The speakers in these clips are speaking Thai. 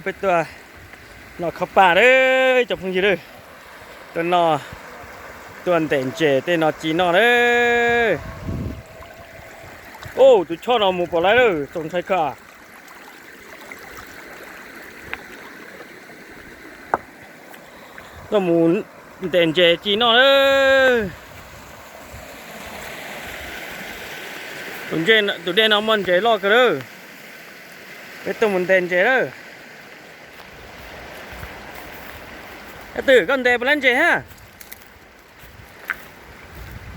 เป็นตัวหนอเข้าป่าเลยจับพึ่งยีเลยตัวหนอตัวเด่นเจตัวหนอจีนอเลยโอ้ตัวชอบเอาหมูปลาเลยสงสัยค่ะตัวหมูเด่นเจจีนอเลยตัวเด่นเอามันเจลอกกันเลยเป็นตัวหมูเด่นเจเลยtừ con đề bên chế ha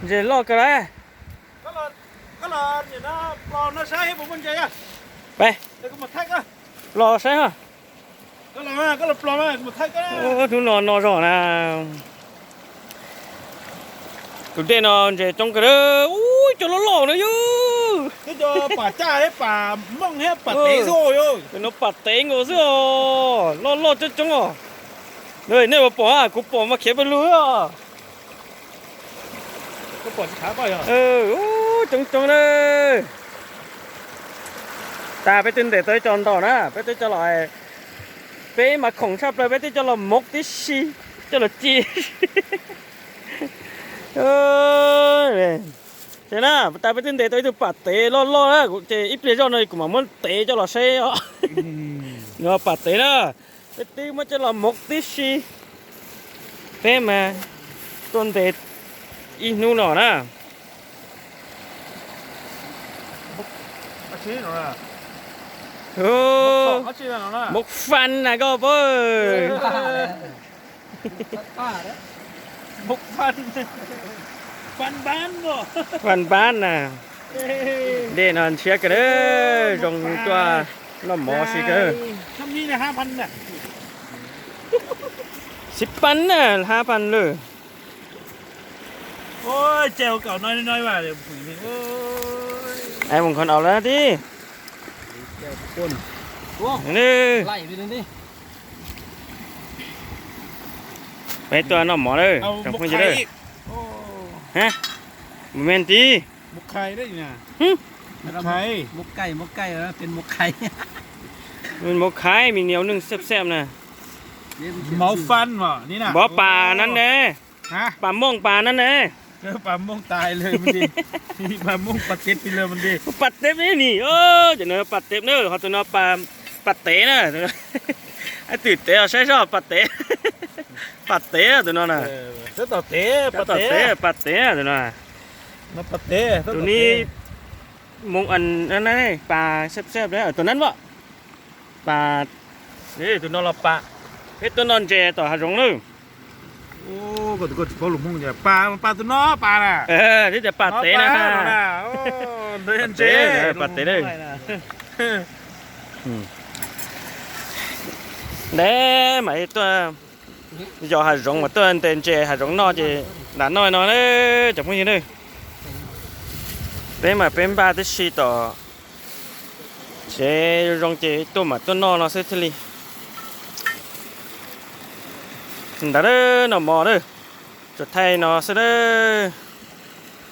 chế lo cái đấy có là gì nó lo nó sai hết bên chế à đây có một thách á lo sai ha có là lo một thách á chúng nó rõ là tụi đây nó chế trong cái đó ui cho nó lò nữa chứ cái cho bà cha đấy bà mong hết bà té rồi nó bà té ngồi rồi lo cho chúng rồi rồi nếu mà bỏ à, cũng bỏ mà khép bên lưới à. có bỏ khá bao giờ trông đây ta phải tin để tới tròn tỏ nè phải tới cho lại phải mà khổng sắp rồi phải tới cho là một tí xí cho là chi thế nào ta phải tin để tới từ bát tế lo á chỉ ít cho này cũng mà muốn tế cho là xe á nó bát tế đó cái tí mà cho là một tí xí thế mà tôn tế ít nu nọ nè một phần này cô ơi một phần bán rồi phần bán nè để nó chia cái đó trong toa nó mỏ xí cơ năm nay là 2,000 nè 10 ปันน่ะ5,000เลย ôi treo cậu nói mà để ôi ไอ้บางคนเอาแล้วที่ treo quân นี่ ไล่ไปเลยดิ ไปตัวน้องหมอเลย เอา จับ บุก คนจะ ไข่ เลย อีกโอ้ ฮะโมเมนตี บุกไข่ได้ยังไง หึ บุกไข่ มุกไก่แล้วเป็นมุกไข่ มันหมกไข่มีเหนียวหนึ่งแซ่บๆนะ เมาฟันเหรอนี่น่ะ บ่ปลานั่นแน่ ฮะ ปลาม่วงปลานั่นแน่ ปลาม่วงตายเลยมันดีปลาม่วงปลาเต็ดไปเลยมันดี ปัดเต็มนี่จะเนื้อปัดเต็มเนื้อเขาตัวเนื้อปลาปัดเตะนะไอ้ตื่นเตะใช่ชอบปัดเตะปัดเตะตัวนั้นน่ะ rất là té ปัดเตะปัดเตะตัวนั้น nó bật té ตัวนี้มุงอันนั้นไงปลาแซ่บๆเลยตัวนั้นวะปลานี่ตัวนั้นเราปลาเฮ้ยตัวนั้นเจต่อหารงเลย ô còn có lủng mông nhỉ pha tụi nó pha nè ที่จะปลาเตะนะ ô đấy anh เจ chế ปลาเตะเลยเด้ไหมตัวgiờหารงmàตัวอันเต็นเจหารงนอเจหลานน้อยเลยจับมือเลยเป็นมาเป็นปลาที่ชีต่อเจรงเจตัวมาตัวนอเราเสียที đã đó nó mò đó cho thay nó sẽ đó